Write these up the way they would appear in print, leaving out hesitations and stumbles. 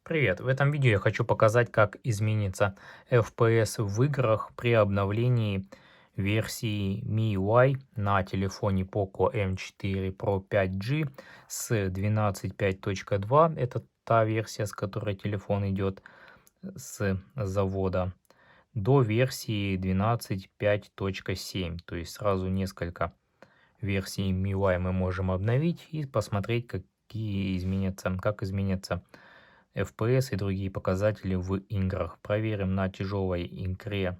Привет! В этом видео я хочу показать, как изменится FPS в играх при обновлении версии MIUI на телефоне Poco M4 Pro 5G с 12.5.2. Это та версия, с которой телефон идет с завода, до версии 12.5.7. То есть сразу несколько версий MIUI мы можем обновить и посмотреть, как изменятся FPS и другие показатели в играх. Проверим на тяжелой игре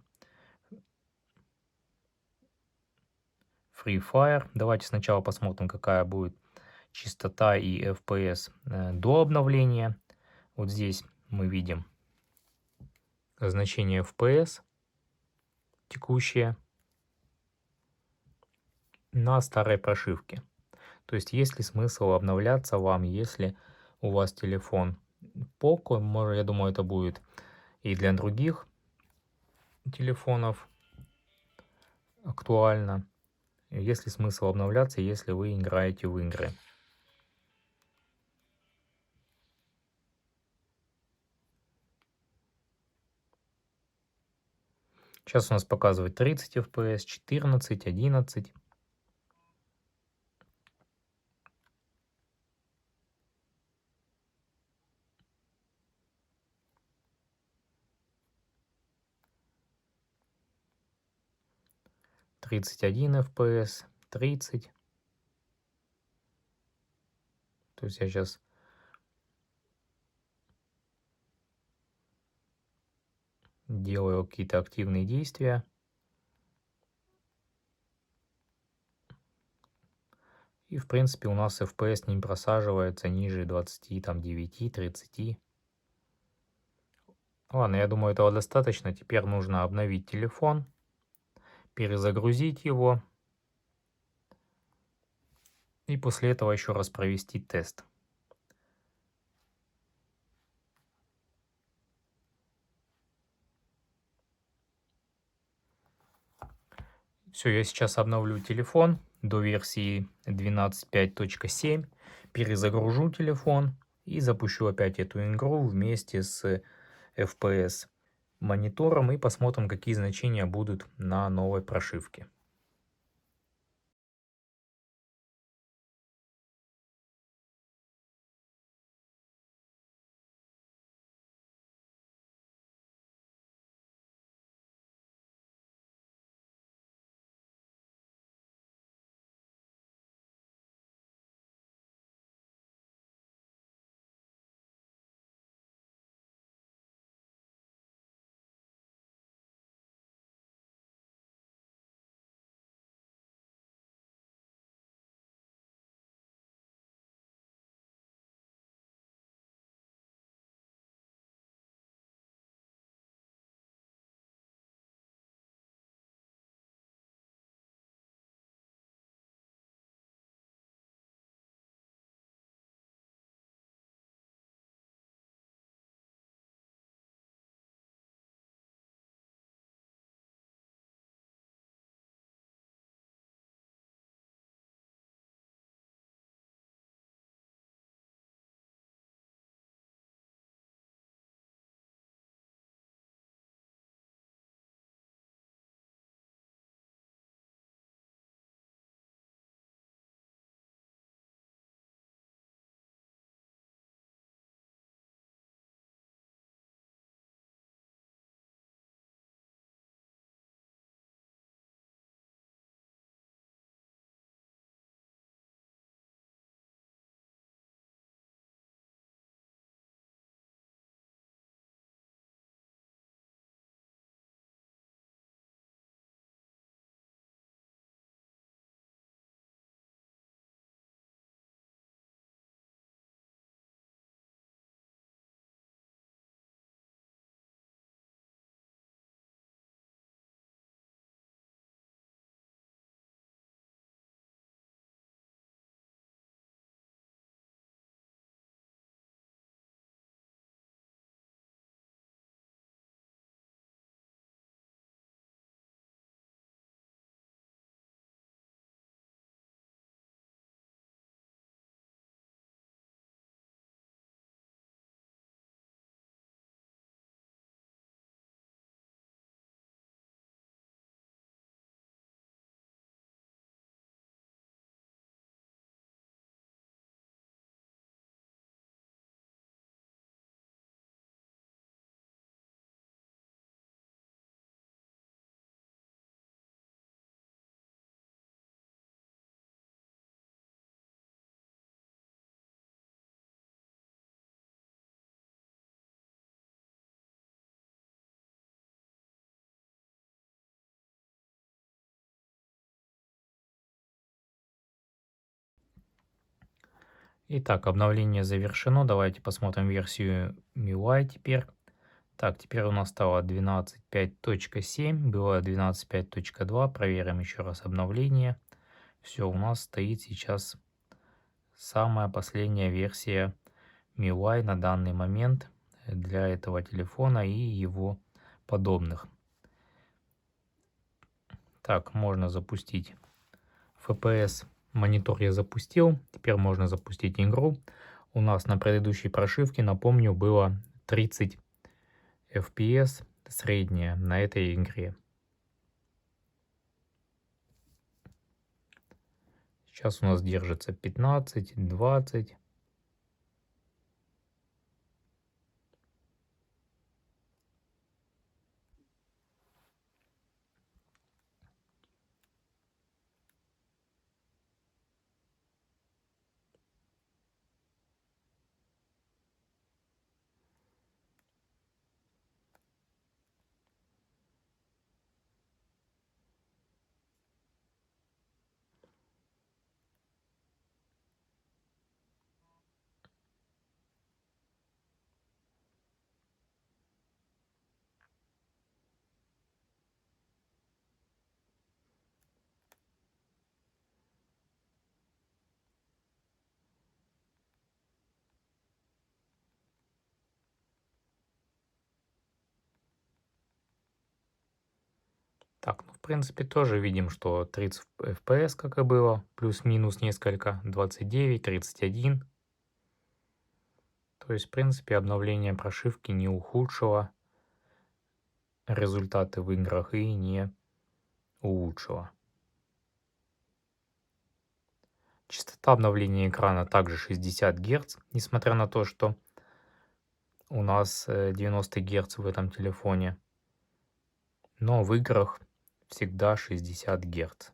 Free Fire. Давайте сначала посмотрим, какая будет частота и FPS до обновления. Вот здесь мы видим значение FPS текущее на старой прошивке. То есть есть ли смысл обновляться вам, если у вас телефон Poco, я думаю, это будет и для других телефонов актуально. Есть ли смысл обновляться, если вы играете в игры? Сейчас у нас показывает 30 FPS, 14, 11. 31 FPS, 30. То есть я сейчас делаю какие-то активные действия. И в принципе у нас FPS не просаживается ниже 29, 30. Ладно, я думаю, этого достаточно. Теперь нужно обновить телефон, перезагрузить его и после этого еще раз провести тест. Все, я сейчас обновлю телефон до версии 12.5.7, перезагружу телефон и запущу опять эту игру вместе с FPS монитором и посмотрим, какие значения будут на новой прошивке. Итак, обновление завершено. Давайте посмотрим версию MIUI теперь. Так, теперь у нас стало 12.5.7, было 12.5.2. Проверим еще раз обновление. Все, у нас стоит сейчас самая последняя версия MIUI на данный момент для этого телефона и его подобных. Так, можно запустить FPS. Монитор я запустил. Теперь можно запустить игру. У нас на предыдущей прошивке, напомню, было 30 FPS средняя на этой игре. Сейчас у нас держится 15, 20. Так, ну в принципе тоже видим, что 30 FPS, как и было, плюс-минус несколько, 29, 31. То есть, в принципе, обновление прошивки не ухудшило результаты в играх и не улучшило. Частота обновления экрана также 60 Гц, несмотря на то, что у нас 90 Гц в этом телефоне. Но в играх всегда 60 Гц.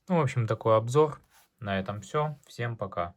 Ну, в общем, такой обзор. На этом все. Всем пока.